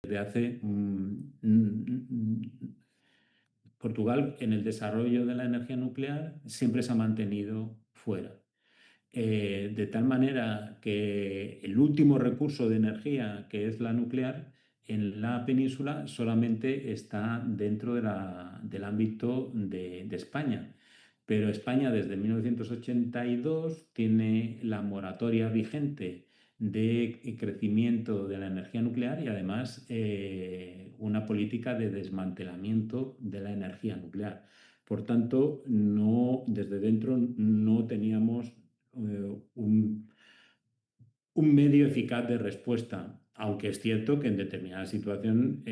desde hace Portugal en el desarrollo de la energía nuclear siempre se ha mantenido fuera. De tal manera que el último recurso de energía, que es la nuclear, en la península solamente está dentro del ámbito de España. Pero España desde 1982 tiene la moratoria vigente de crecimiento de la energía nuclear y además una política de desmantelamiento de la energía nuclear. Por tanto, no, desde dentro no teníamos un medio eficaz de respuesta, aunque es cierto que en determinada situación,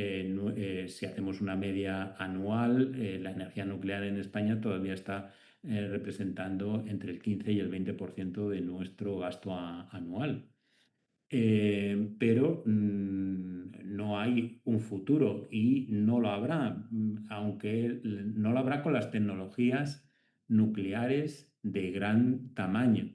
si hacemos una media anual, la energía nuclear en España todavía está representando entre el 15 y el 20% de nuestro gasto anual. Pero no hay un futuro y no lo habrá, aunque no lo habrá con las tecnologías nucleares de gran tamaño,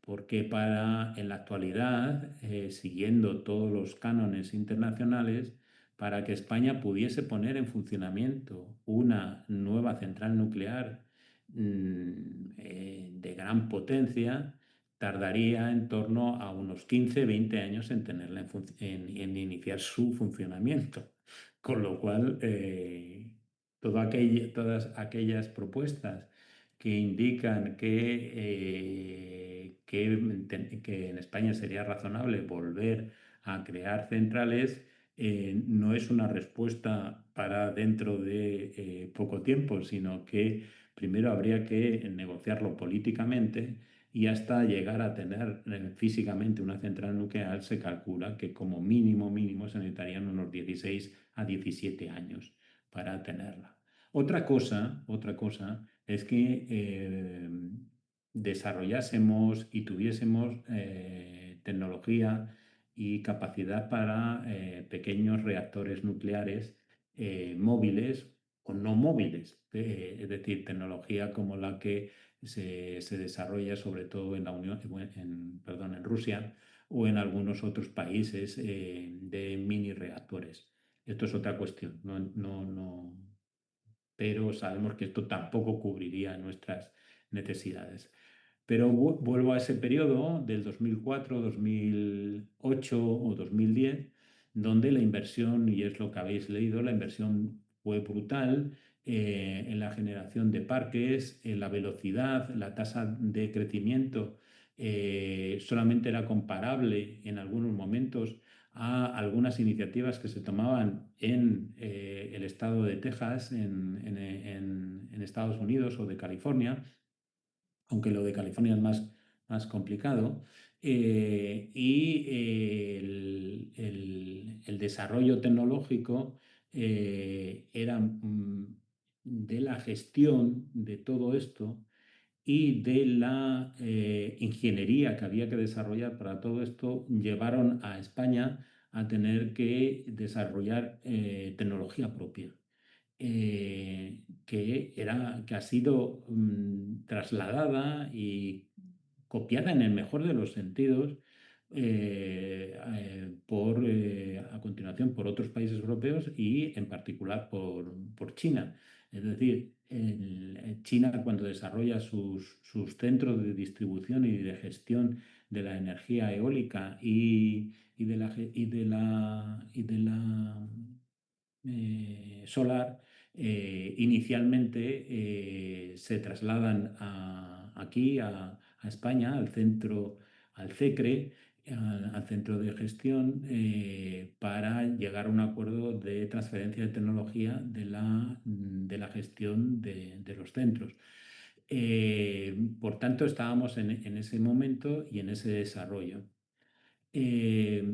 porque en la actualidad, siguiendo todos los cánones internacionales, para que España pudiese poner en funcionamiento una nueva central nuclear de gran potencia, tardaría en torno a unos 15, 20 años en tenerla en iniciar su funcionamiento. Con lo cual, todas aquellas propuestas que indican que en España sería razonable volver a crear centrales, no es una respuesta para dentro de poco tiempo, sino que primero habría que negociarlo políticamente y hasta llegar a tener físicamente una central nuclear se calcula que como mínimo se necesitarían unos 16 a 17 años para tenerla. Otra cosa es que desarrollásemos y tuviésemos tecnología y capacidad para pequeños reactores nucleares móviles o no móviles, es decir, tecnología como la que se desarrolla sobre todo en la perdón, en Rusia o en algunos otros países de mini reactores. Esto es otra cuestión. Pero sabemos que esto tampoco cubriría nuestras necesidades. Pero vuelvo a ese periodo del 2004, 2008 o 2010, donde la inversión, y es lo que habéis leído, la inversión fue brutal en la generación de parques, en la velocidad, la tasa de crecimiento solamente era comparable en algunos momentos a algunas iniciativas que se tomaban en el estado de Texas, en Estados Unidos o de California, aunque lo de California es más complicado. El desarrollo tecnológico era de la gestión de todo esto y de la ingeniería que había que desarrollar para todo esto, llevaron a España a tener que desarrollar tecnología propia, que ha sido trasladada y copiada en el mejor de los sentidos a continuación por otros países europeos y en particular por China. Es decir, China cuando desarrolla sus centros de distribución y de gestión de la energía eólica y de la solar, inicialmente se trasladan aquí a España, al centro, al CECRE, al centro de gestión, para llegar a un acuerdo de transferencia de tecnología de la gestión de los centros. Por tanto, estábamos en ese momento y en ese desarrollo. Eh,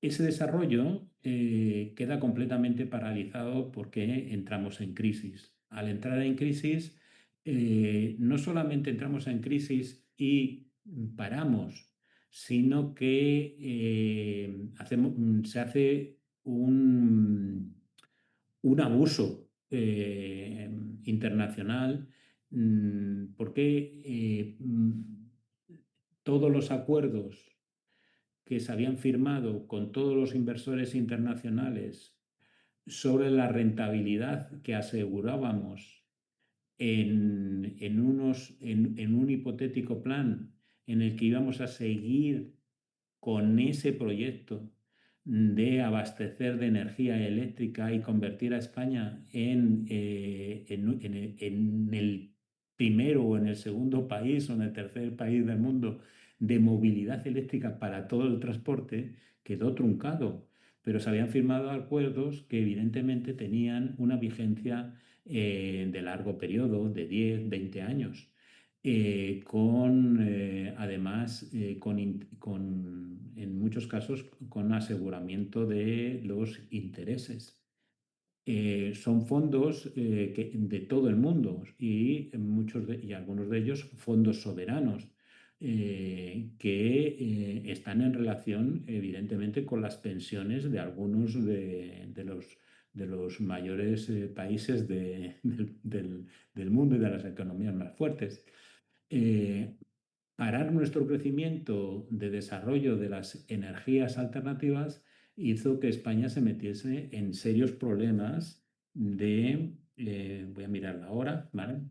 Ese desarrollo queda completamente paralizado porque entramos en crisis. Al entrar en crisis, no solamente entramos en crisis y paramos, sino que se hace un abuso internacional porque todos los acuerdos que se habían firmado con todos los inversores internacionales sobre la rentabilidad que asegurábamos en un hipotético plan en el que íbamos a seguir con ese proyecto de abastecer de energía eléctrica y convertir a España en el primero o en el segundo país o en el tercer país del mundo de movilidad eléctrica para todo el transporte, quedó truncado. Pero se habían firmado acuerdos que evidentemente tenían una vigencia de largo periodo, de 10, 20 años además, en muchos casos, con aseguramiento de los intereses. Son fondos de todo el mundo y algunos de ellos fondos soberanos que están en relación, evidentemente, con las pensiones de algunos de los mayores países del mundo y de las economías más fuertes. Eh, Parar nuestro crecimiento de desarrollo de las energías alternativas hizo que España se metiese en serios problemas voy a mirar la hora, ¿vale?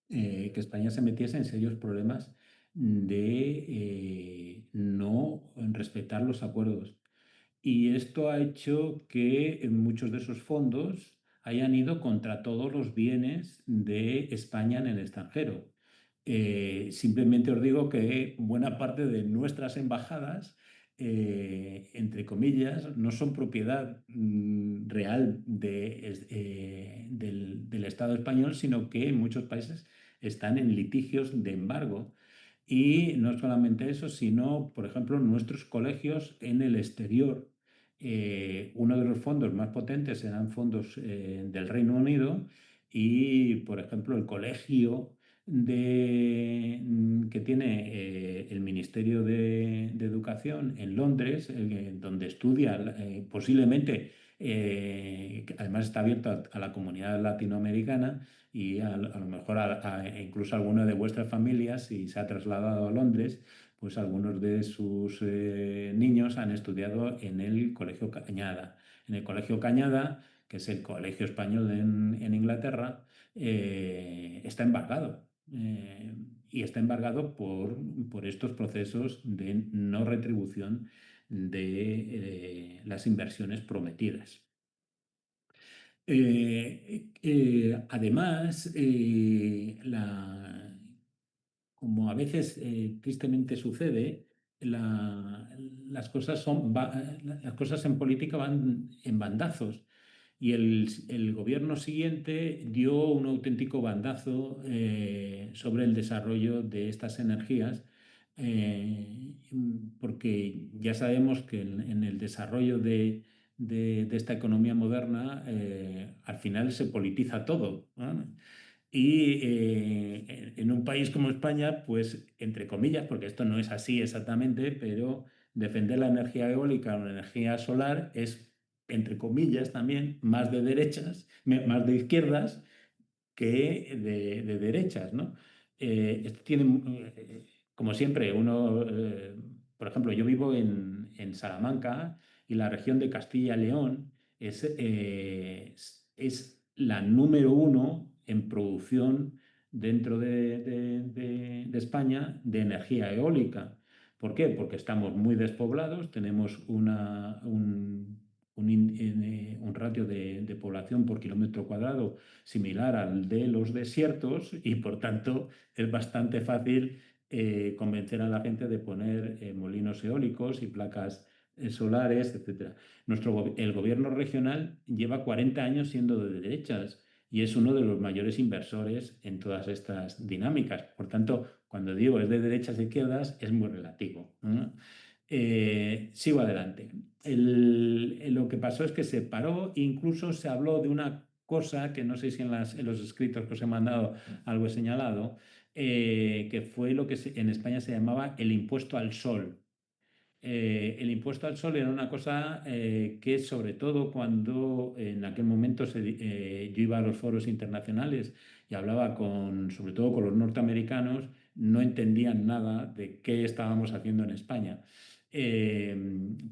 Que España se metiese en serios problemas de no respetar los acuerdos. Y esto ha hecho que muchos de esos fondos hayan ido contra todos los bienes de España en el extranjero. Simplemente os digo que buena parte de nuestras embajadas, entre comillas, no son propiedad real del Estado español, sino que en muchos países están en litigios de embargo. Y no solamente eso, sino, por ejemplo, nuestros colegios en el exterior. Uno de los fondos más potentes eran fondos del Reino Unido y, por ejemplo, el colegio que tiene el Ministerio de Educación en Londres, donde estudia posiblemente, que además está abierto a la comunidad latinoamericana y a lo mejor incluso alguno de vuestras familias, si se ha trasladado a Londres, pues algunos de sus niños han estudiado en el Colegio Cañada. En el Colegio Cañada, que es el colegio español en Inglaterra, está embargado. Y está embargado por estos procesos de no retribución de las inversiones prometidas. Además, como a veces tristemente sucede, las cosas en política van en bandazos. Y el gobierno siguiente dio un auténtico bandazo sobre el desarrollo de estas energías, porque ya sabemos que en el desarrollo de esta economía moderna, al final se politiza todo, ¿no? Y en un país como España, pues entre comillas, porque esto no es así exactamente, pero defender la energía eólica o la energía solar es, entre comillas, también más de derechas, más de izquierdas que de derechas, ¿no? Esto tiene, como siempre, por ejemplo, yo vivo en Salamanca y la región de Castilla-León es la número uno en producción dentro de España de energía eólica. ¿Por qué? Porque estamos muy despoblados, tenemos un ratio de población por kilómetro cuadrado similar al de los desiertos y por tanto es bastante fácil convencer a la gente de poner molinos eólicos y placas solares, etcétera. El gobierno regional lleva 40 años siendo de derechas y es uno de los mayores inversores en todas estas dinámicas. Por tanto, cuando digo es de derechas e izquierdas, es muy relativo, ¿no? Sigo adelante. Lo que pasó es que se paró, incluso se habló de una cosa que no sé si en los escritos que os he mandado algo he señalado, que fue lo que en España se llamaba el impuesto al sol. El impuesto al sol era una cosa que, sobre todo cuando en aquel momento yo iba a los foros internacionales y hablaba sobre todo con los norteamericanos, no entendían nada de qué estábamos haciendo en España.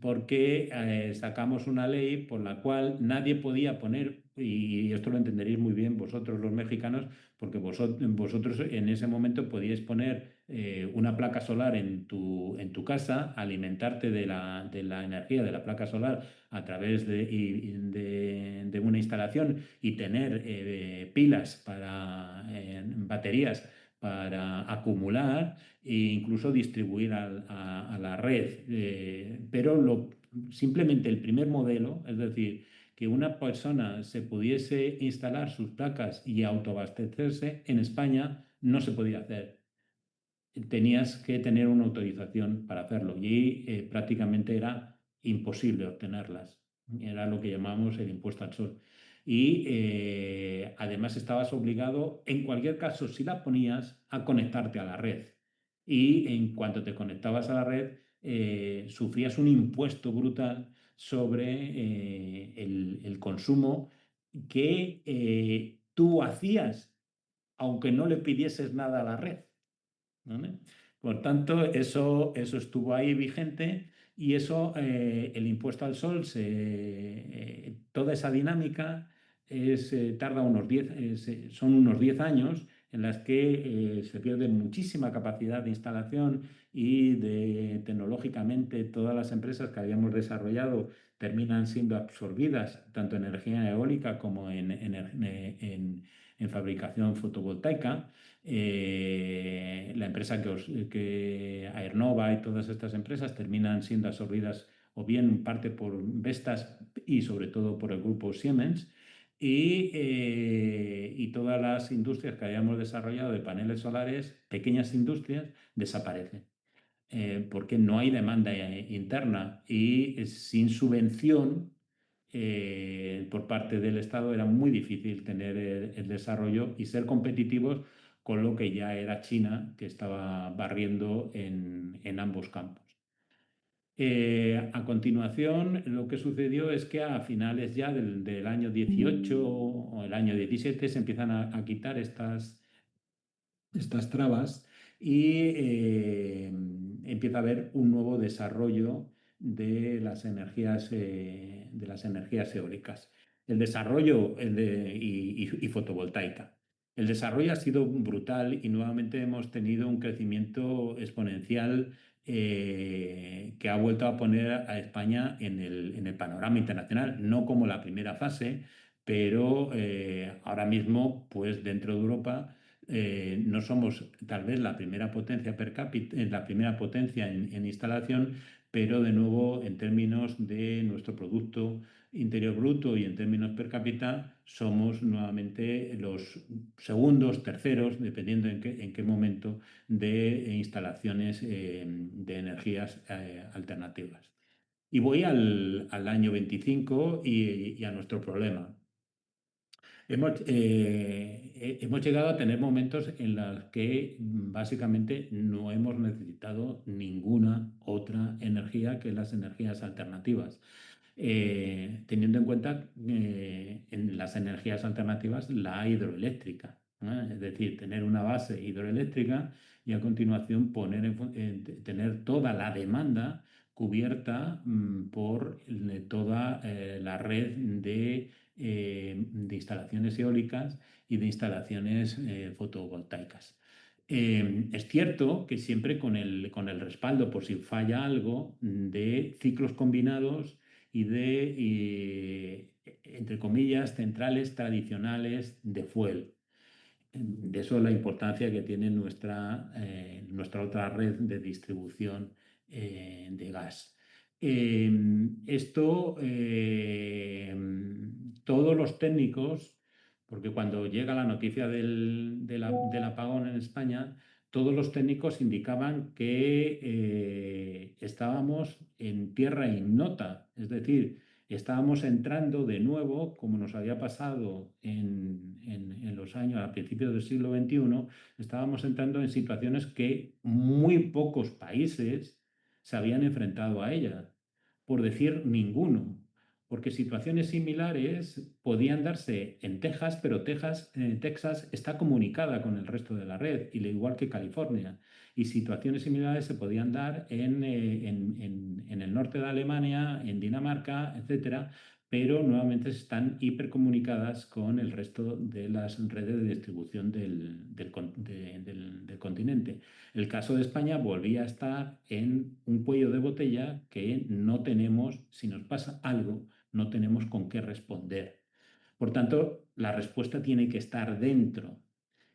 porque sacamos una ley por la cual nadie podía poner, y esto lo entenderéis muy bien vosotros los mexicanos, porque vosotros en ese momento podíais poner una placa solar en tu casa, alimentarte de la energía de la placa solar a través de una instalación y tener pilas baterías para acumular e incluso distribuir a la red. Pero simplemente el primer modelo, es decir, que una persona se pudiese instalar sus placas y autoabastecerse en España, no se podía hacer. Tenías que tener una autorización para hacerlo y prácticamente era imposible obtenerlas. Era lo que llamamos el impuesto al sol. Y además estabas obligado, en cualquier caso, si la ponías, a conectarte a la red. Y en cuanto te conectabas a la red, sufrías un impuesto brutal sobre el consumo que tú hacías, aunque no le pidieses nada a la red. ¿Vale? Por tanto, eso estuvo ahí vigente y eso, el impuesto al sol, toda esa dinámica tarda son unos 10 años en las que se pierde muchísima capacidad de instalación y tecnológicamente todas las empresas que habíamos desarrollado terminan siendo absorbidas tanto en energía eólica como en fabricación fotovoltaica. La empresa que Aernova y todas estas empresas terminan siendo absorbidas o bien en parte por Vestas y sobre todo por el grupo Siemens. Y todas las industrias que habíamos desarrollado de paneles solares, pequeñas industrias, desaparecen porque no hay demanda interna y sin subvención por parte del Estado era muy difícil tener el desarrollo y ser competitivos con lo que ya era China, que estaba barriendo en ambos campos. A continuación, lo que sucedió es que a finales ya del año 18 o el año 17 se empiezan a quitar estas trabas y empieza a haber un nuevo desarrollo de las energías eólicas. El desarrollo y fotovoltaica. El desarrollo ha sido brutal y nuevamente hemos tenido un crecimiento exponencial que ha vuelto a poner a España en el panorama internacional, no como la primera fase, pero ahora mismo, pues dentro de Europa no somos tal vez la primera potencia per cápita, la primera potencia en instalación, pero de nuevo en términos de nuestro Producto Interior Bruto y en términos per cápita somos nuevamente los segundos, terceros, dependiendo en qué momento de instalaciones de energías alternativas. Y voy al año 25 y a nuestro problema. Hemos llegado a tener momentos en los que básicamente no hemos necesitado ninguna otra energía que las energías alternativas. Teniendo en cuenta en las energías alternativas la hidroeléctrica, ¿no? Es decir, tener una base hidroeléctrica y a continuación tener toda la demanda cubierta por toda la red de instalaciones eólicas y de instalaciones fotovoltaicas. Es cierto que siempre con el respaldo, por si falla algo, de ciclos combinados y entre comillas, centrales tradicionales de fuel. De eso la importancia que tiene nuestra otra red de distribución de gas. Esto, todos los técnicos, porque cuando llega la noticia del apagón en España, todos los técnicos indicaban que estábamos en tierra ignota, es decir, estábamos entrando de nuevo, como nos había pasado en los años, a principios del siglo XXI, estábamos entrando en situaciones que muy pocos países se habían enfrentado a ellas, por decir ninguno, porque situaciones similares podían darse en Texas, pero Texas está comunicada con el resto de la red, y al igual que California. Y situaciones similares se podían dar en el norte de Alemania, en Dinamarca, etcétera, pero nuevamente están hipercomunicadas con el resto de las redes de distribución del continente. El caso de España volvía a estar en un cuello de botella que no tenemos, si nos pasa algo, no tenemos con qué responder. Por tanto, la respuesta tiene que estar dentro.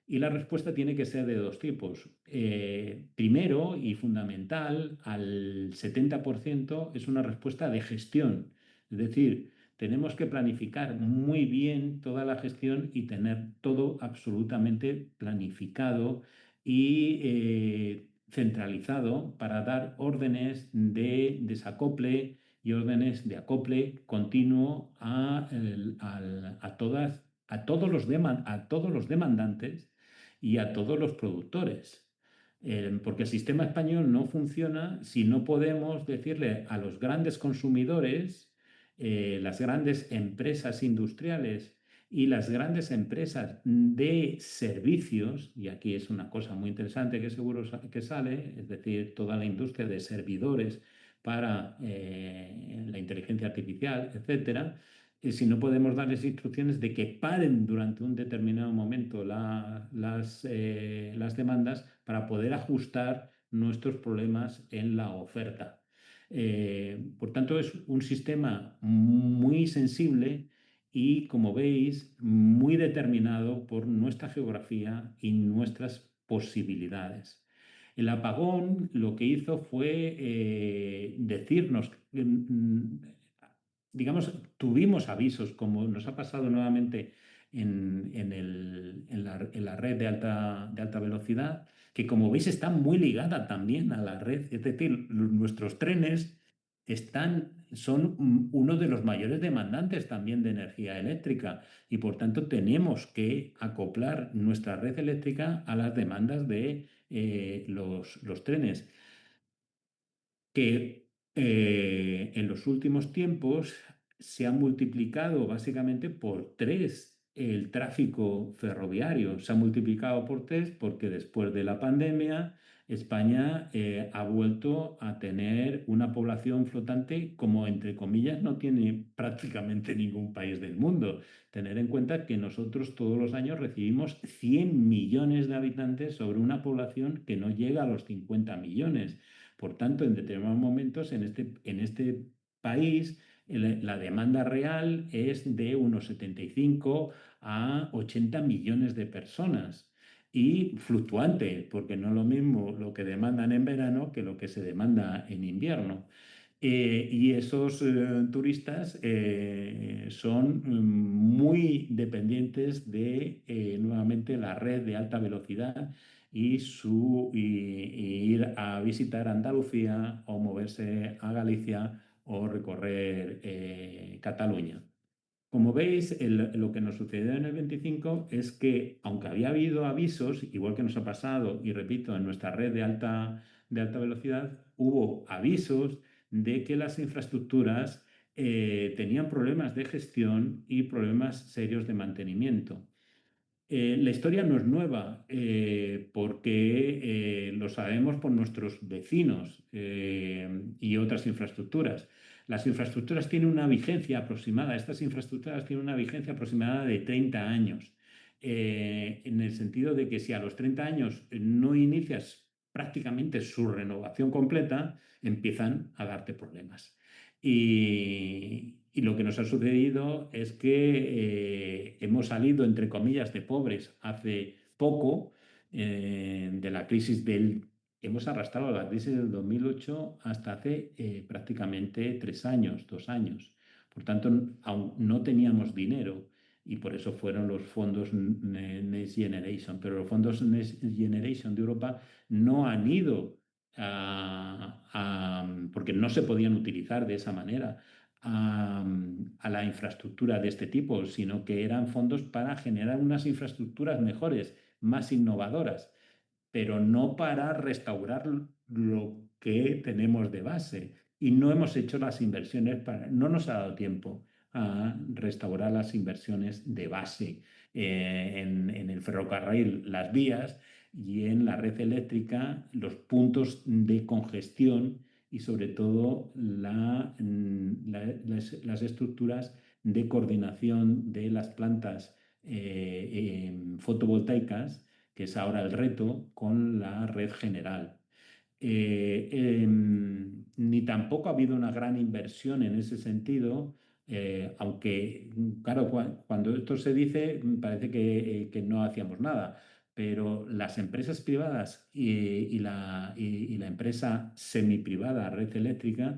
Y la respuesta tiene que ser de dos tipos. Primero y fundamental, al 70% es una respuesta de gestión. Es decir, tenemos que planificar muy bien toda la gestión y tener todo absolutamente planificado y centralizado para dar órdenes de desacople y órdenes de acople continuo a todos los demandantes y a todos los productores. Porque el sistema español no funciona si no podemos decirle a los grandes consumidores, las grandes empresas industriales y las grandes empresas de servicios, y aquí es una cosa muy interesante que seguro que sale, es decir, toda la industria de servidores para la inteligencia artificial, etcétera, si no podemos darles instrucciones de que paren durante un determinado momento las demandas para poder ajustar nuestros problemas en la oferta. Por tanto, es un sistema muy sensible y, como veis, muy determinado por nuestra geografía y nuestras posibilidades. El apagón lo que hizo fue decirnos, digamos, tuvimos avisos, como nos ha pasado nuevamente en la red de alta velocidad, que como veis está muy ligada también a la red. Es decir, nuestros trenes son uno de los mayores demandantes también de energía eléctrica, y por tanto tenemos que acoplar nuestra red eléctrica a las demandas de los trenes, que en los últimos tiempos se ha multiplicado básicamente por tres el tráfico ferroviario. Se ha multiplicado por tres porque después de la pandemia España ha vuelto a tener una población flotante como, entre comillas, no tiene prácticamente ningún país del mundo. Tener en cuenta que nosotros todos los años recibimos 100 millones de habitantes sobre una población que no llega a los 50 millones. Por tanto, en determinados momentos en este país la demanda real es de unos 75 a 80 millones de personas, y fluctuante, porque no es lo mismo lo que demandan en verano que lo que se demanda en invierno. Y esos turistas son muy dependientes de nuevamente la red de alta velocidad y ir a visitar Andalucía o moverse a Galicia o recorrer Cataluña. Como veis, lo que nos sucedió en el 25 es que, aunque había habido avisos, igual que nos ha pasado, y repito, en nuestra red de alta velocidad, hubo avisos de que las infraestructuras tenían problemas de gestión y problemas serios de mantenimiento. La historia no es nueva, porque lo sabemos por nuestros vecinos y otras infraestructuras. Las infraestructuras tienen una vigencia aproximada, estas infraestructuras tienen una vigencia aproximada de 30 años, en el sentido de que si a los 30 años no inicias prácticamente su renovación completa, empiezan a darte problemas. Y lo que nos ha sucedido es que hemos salido, entre comillas, de pobres hace poco, de la crisis hemos arrastrado la crisis del 2008 hasta hace prácticamente 3 años, 2 años. Por tanto, aún no teníamos dinero, y por eso fueron los fondos Next Generation. Pero los fondos Next Generation de Europa no han ido porque no se podían utilizar de esa manera a la infraestructura de este tipo, sino que eran fondos para generar unas infraestructuras mejores, más innovadoras, pero no para restaurar lo que tenemos de base. Y no hemos hecho las inversiones no nos ha dado tiempo. a restaurar las inversiones de base en el ferrocarril, las vías, y en la red eléctrica, los puntos de congestión y sobre todo las estructuras de coordinación de las plantas fotovoltaicas, que es ahora el reto, con la red general. Ni tampoco ha habido una gran inversión en ese sentido, aunque, claro, cuando esto se dice, parece que no hacíamos nada, pero las empresas privadas y la empresa semiprivada, Red Eléctrica,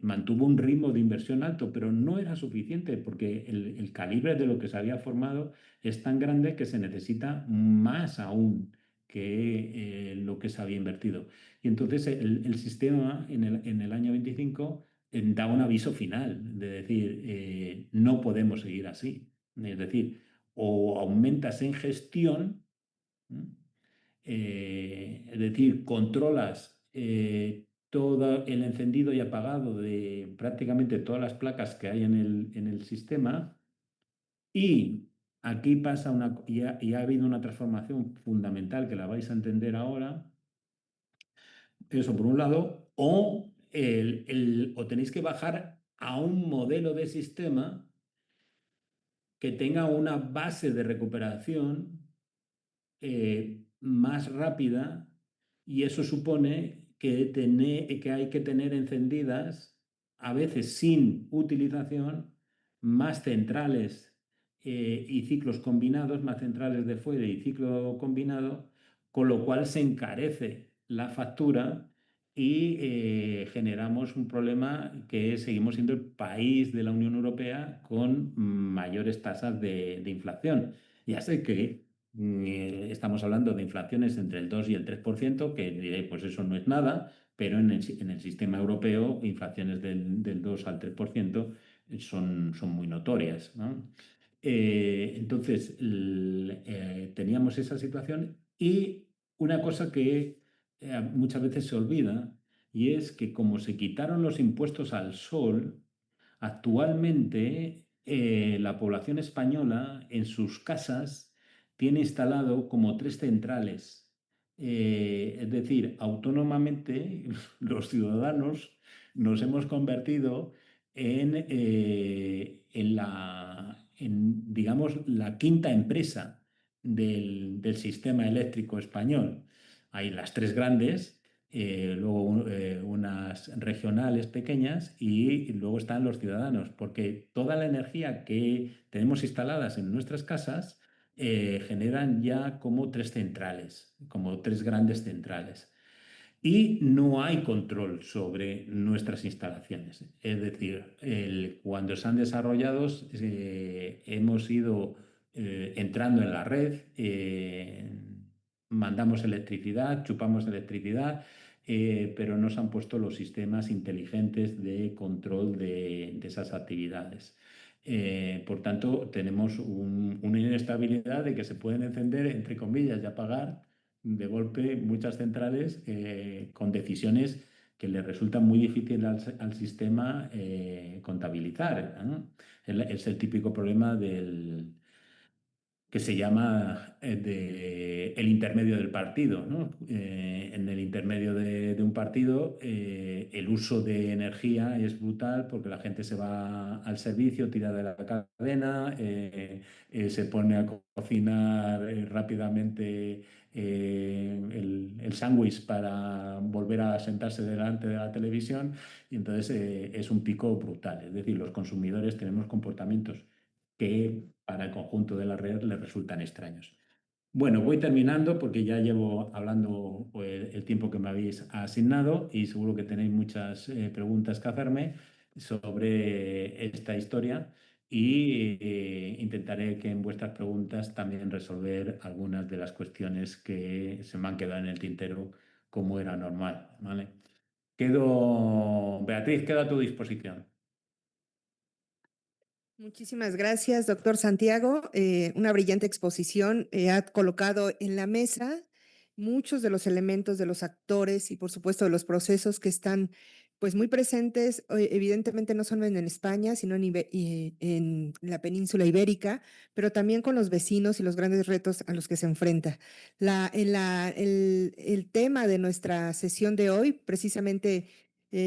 mantuvo un ritmo de inversión alto, pero no era suficiente porque el calibre de lo que se había formado es tan grande que se necesita más aún que lo que se había invertido. Y entonces el sistema en el año 25 da un aviso final de decir, no podemos seguir así. Es decir, o aumentas en gestión, ¿m? Es decir, controlas todo el encendido y apagado de prácticamente todas las placas que hay en el sistema, y aquí pasa y ha habido una transformación fundamental que la vais a entender ahora. Eso por un lado, o tenéis que bajar a un modelo de sistema que tenga una base de recuperación más rápida, y eso supone que hay que tener encendidas, a veces sin utilización, más centrales y ciclos combinados, más centrales de fuelle y ciclo combinado, con lo cual se encarece la factura y generamos un problema que seguimos siendo el país de la Unión Europea con mayores tasas de inflación. Ya sé que estamos hablando de inflaciones entre el 2 y el 3%, que diré, pues eso no es nada, pero en el sistema europeo, inflaciones del 2 al 3% son muy notorias, ¿no? Entonces, teníamos esa situación, y una cosa que muchas veces se olvida, y es que como se quitaron los impuestos al sol, actualmente la población española en sus casas tiene instalado como tres centrales. Es decir, autónomamente los ciudadanos nos hemos convertido digamos, la quinta empresa del sistema eléctrico español. Hay las tres grandes, luego unas regionales pequeñas, y luego están los ciudadanos, porque toda la energía que tenemos instaladas en nuestras casas generan ya como tres centrales, como tres grandes centrales. Y no hay control sobre nuestras instalaciones. Es decir, cuando se han desarrollado, hemos ido entrando en la red, mandamos electricidad, chupamos electricidad, pero no se han puesto los sistemas inteligentes de control de esas actividades. Por tanto, tenemos una inestabilidad de que se pueden encender, entre comillas, y apagar de golpe muchas centrales con decisiones que le resultan muy difíciles al sistema contabilizar, ¿no? Es el típico problema que se llama el intermedio del partido, ¿no? En el intermedio de un partido, el uso de energía es brutal porque la gente se va al servicio, tira de la cadena, se pone a cocinar rápidamente el sándwich para volver a sentarse delante de la televisión, y entonces es un pico brutal. Es decir, los consumidores tenemos comportamientos que para el conjunto de la red les resultan extraños. Bueno, voy terminando porque ya llevo hablando el tiempo que me habéis asignado, y seguro que tenéis muchas preguntas que hacerme sobre esta historia, y intentaré que en vuestras preguntas también resolver algunas de las cuestiones que se me han quedado en el tintero, como era normal, ¿vale? Beatriz, quedo a tu disposición. Muchísimas gracias, doctor Santiago. Una brillante exposición. Ha colocado en la mesa muchos de los elementos de los actores y, por supuesto, de los procesos que están pues muy presentes, evidentemente no solo en España, sino en la península ibérica, pero también con los vecinos y los grandes retos a los que se enfrenta. El tema de nuestra sesión de hoy precisamente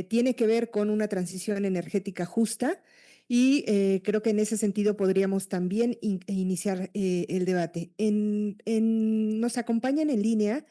tiene que ver con una transición energética justa y creo que en ese sentido podríamos también iniciar el debate. Nos acompañan en línea